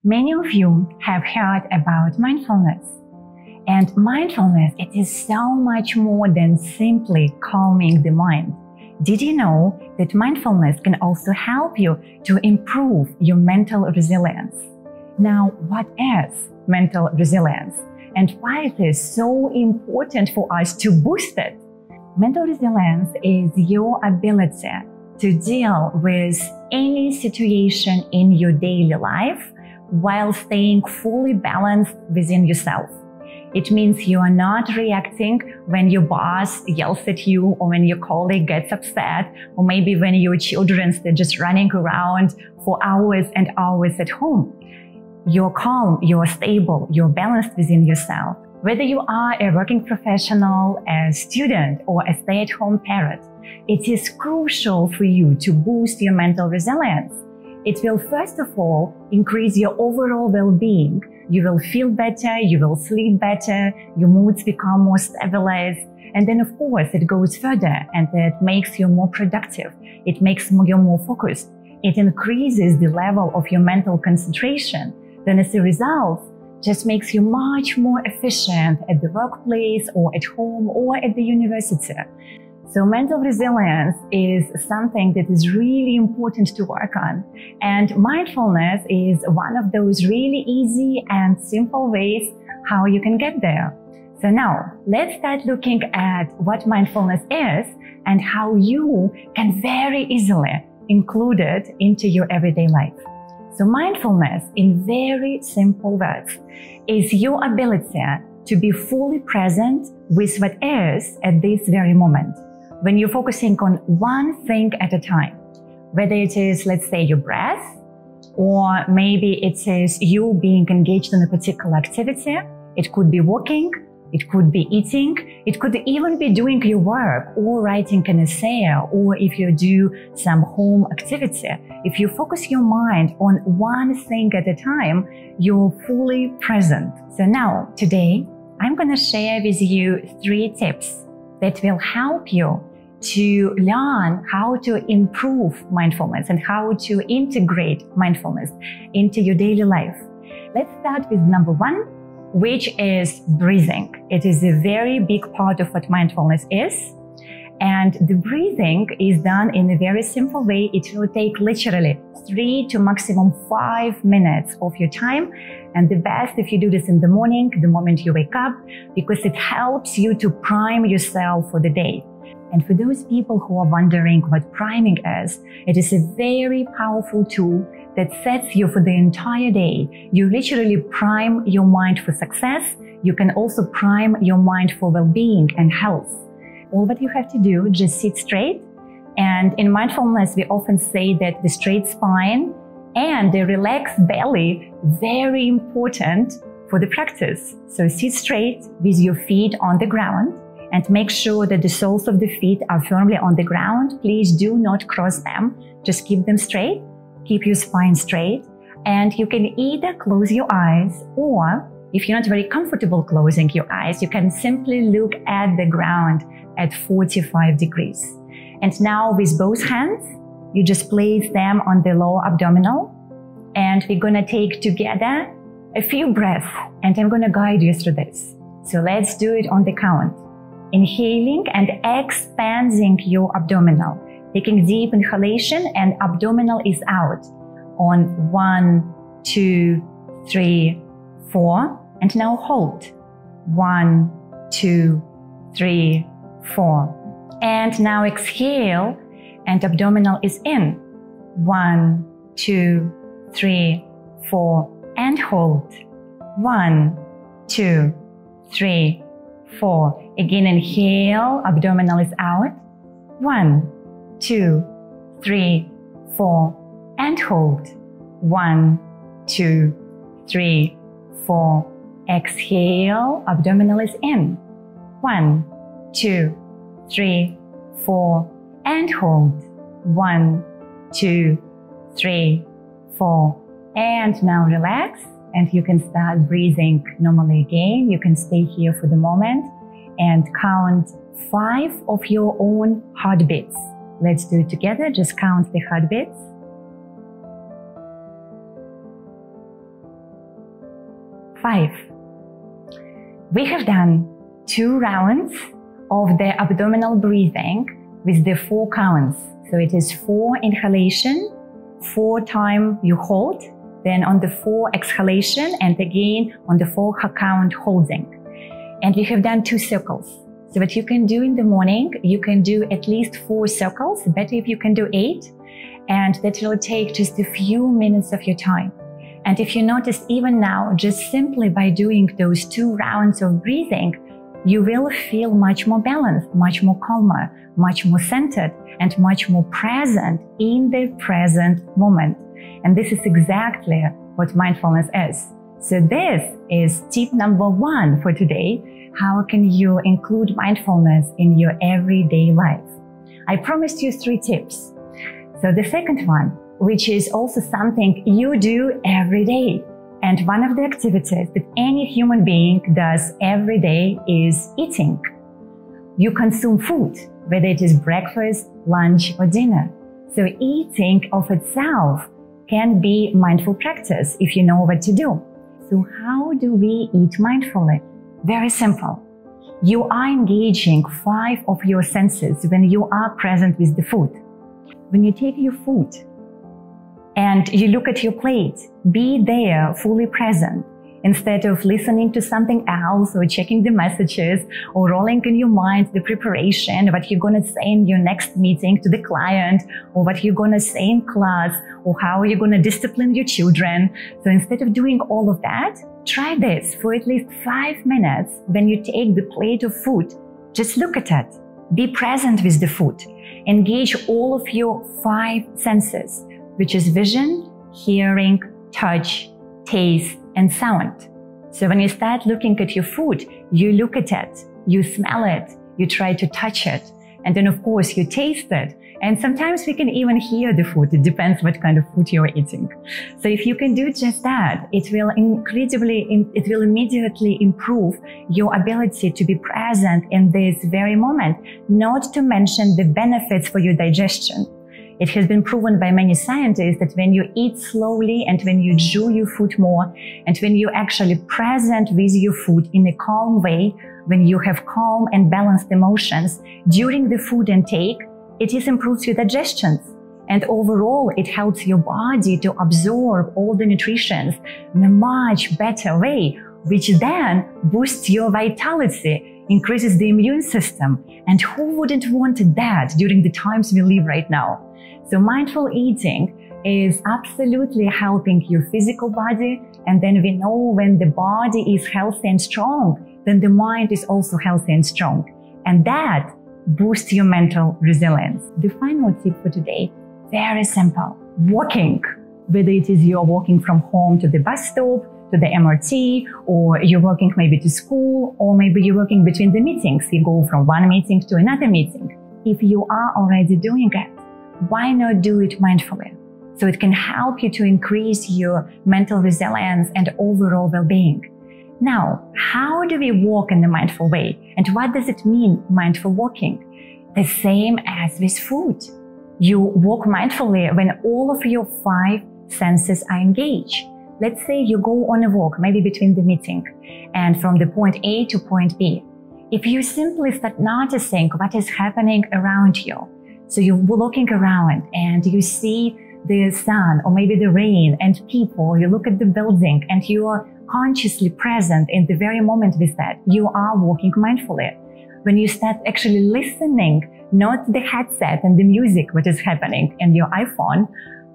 Many of you have heard about mindfulness. And mindfulness, it is so much more than simply calming the mind. Did you know that mindfulness can also help you to improve your mental resilience? Now, what is mental resilience and why it is so important for us to boost it? Mental resilience is your ability to deal with any situation in your daily life while staying fully balanced within yourself. It means you are not reacting when your boss yells at you, or when your colleague gets upset, or maybe when your children are just running around for hours and hours at home. You're calm, you're stable, you're balanced within yourself. Whether you are a working professional, a student, or a stay-at-home parent, it is crucial for you to boost your mental resilience. It will first of all increase your overall well-being. You will feel better, you will sleep better, your moods become more stabilized. And then of course it goes further and it makes you more productive. It makes you more focused. It increases the level of your mental concentration. Then as a result, just makes you much more efficient at the workplace or at home or at the university. So mental resilience is something that is really important to work on. And mindfulness is one of those really easy and simple ways how you can get there. So now let's start looking at what mindfulness is and how you can very easily include it into your everyday life. So mindfulness, in very simple words, is your ability to be fully present with what is at this very moment. When you're focusing on one thing at a time, whether it is, let's say, your breath, or maybe it is you being engaged in a particular activity. It could be walking, it could be eating, it could even be doing your work or writing an essay, or if you do some home activity. If you focus your mind on one thing at a time, you're fully present. So now, today, I'm going to share with you 3 tips that will help you to learn how to improve mindfulness and how to integrate mindfulness into your daily life. Let's start with number 1, which is breathing. It is a very big part of what mindfulness is. And the breathing is done in a very simple way. It will take literally 3 to maximum 5 minutes of your time. And the best if you do this in the morning, the moment you wake up, because it helps you to prime yourself for the day. And for those people who are wondering what priming is, it is a very powerful tool that sets you for the entire day. You literally prime your mind for success. You can also prime your mind for well-being and health. All that you have to do, just sit straight. And in mindfulness, we often say that the straight spine and the relaxed belly, very important for the practice. So sit straight with your feet on the ground and make sure that the soles of the feet are firmly on the ground. Please do not cross them. Just keep them straight. Keep your spine straight. And you can either close your eyes, or if you're not very comfortable closing your eyes, you can simply look at the ground at 45 degrees. And now with both hands, you just place them on the lower abdominal. And we're going to take together a few breaths, and I'm going to guide you through this. So let's do it on the count. Inhaling and expanding your abdominal. Taking deep inhalation and abdominal is out. On 1, 2, 3, 4. And now hold. 1, 2, 3, 4. And now exhale and abdominal is in. 1, 2, 3, 4. And hold. 1, 2, 3, 4. Again, inhale, abdominal is out. 1, 2, 3, 4. And hold. 1, 2, 3, 4. Exhale, abdominal is in. 1, 2, 3, 4. And hold. 1, 2, 3, 4. And now relax. And you can start breathing normally again. You can stay here for the moment and count 5 of your own heartbeats. Let's do it together. Just count the heartbeats. 5. We have done 2 rounds of the abdominal breathing with the 4 counts. So it is 4 inhalation, 4 time you hold, then on the 4 exhalation, and again on the 4 count holding. And we have done 2 circles. So what you can do in the morning, you can do at least 4 circles, better if you can do 8, and that will take just a few minutes of your time. And if you notice even now, just simply by doing those 2 rounds of breathing, you will feel much more balanced, much more calmer, much more centered, and much more present in the present moment. And this is exactly what mindfulness is. So this is tip number 1 for today. How can you include mindfulness in your everyday life? I promised you 3 tips. So the second one, which is also something you do every day. And one of the activities that any human being does every day is eating. You consume food, whether it is breakfast, lunch, or dinner. So eating of itself can be mindful practice if you know what to do. So how do we eat mindfully? Very simple. You are engaging 5 of your senses when you are present with the food. When you take your food and you look at your plate, be there fully present instead of listening to something else or checking the messages or rolling in your mind the preparation, what you're going to say in your next meeting to the client or what you're going to say in class or how you're going to discipline your children. So instead of doing all of that, try this for at least 5 minutes. When you take the plate of food, just look at it. Be present with the food. Engage all of your 5 senses, which is vision, hearing, touch, taste, and sound. So when you start looking at your food, you look at it, you smell it, you try to touch it, and then of course you taste it. And sometimes we can even hear the food. It depends what kind of food you're eating. So if you can do just that, it will immediately improve your ability to be present in this very moment, not to mention the benefits for your digestion. It has been proven by many scientists that when you eat slowly and when you chew your food more and when you're actually present with your food in a calm way, when you have calm and balanced emotions during the food intake, it improves your digestion. And overall, it helps your body to absorb all the nutrition in a much better way, which then boosts your vitality, increases the immune system. And who wouldn't want that during the times we live right now? So mindful eating is absolutely helping your physical body. And then we know when the body is healthy and strong, then the mind is also healthy and strong. And that boosts your mental resilience. The final tip for today, very simple. Walking. Whether it is you're walking from home to the bus stop, to the MRT, or you're walking maybe to school, or maybe you're walking between the meetings. You go from one meeting to another meeting. If you are already doing it, why not do it mindfully? So it can help you to increase your mental resilience and overall well-being. Now, how do we walk in a mindful way? And what does it mean, mindful walking? The same as with food. You walk mindfully when all of your 5 senses are engaged. Let's say you go on a walk, maybe between the meeting, and from the point A to point B. If you simply start noticing what is happening around you, so you're looking around and you see the sun or maybe the rain and people, you look at the building and you are consciously present in the very moment with that, you are walking mindfully. When you start actually listening, not the headset and the music, what is happening in your iPhone,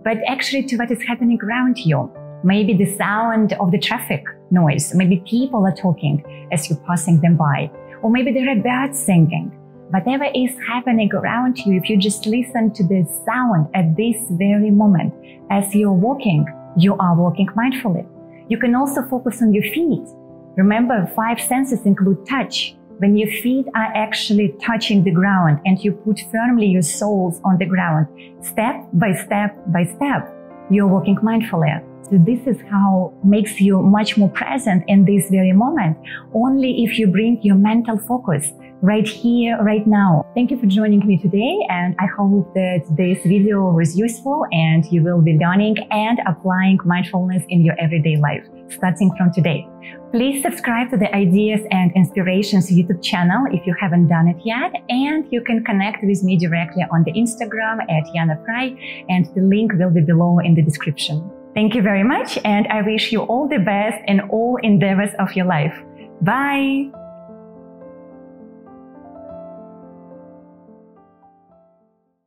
but actually to what is happening around you. Maybe the sound of the traffic noise, maybe people are talking as you're passing them by, or maybe there are birds singing. Whatever is happening around you, if you just listen to the sound at this very moment, as you're walking, you are walking mindfully. You can also focus on your feet. Remember, 5 senses include touch. When your feet are actually touching the ground and you put firmly your soles on the ground, step by step by step, you're walking mindfully. So this is how makes you much more present in this very moment, only if you bring your mental focus right here, right now. Thank you for joining me today, and I hope that this video was useful and you will be learning and applying mindfulness in your everyday life, starting from today. Please subscribe to the Ideas and Inspirations YouTube channel if you haven't done it yet, and you can connect with me directly on the Instagram at Yana Fry, and the link will be below in the description. Thank you very much, and I wish you all the best in all endeavors of your life. Bye!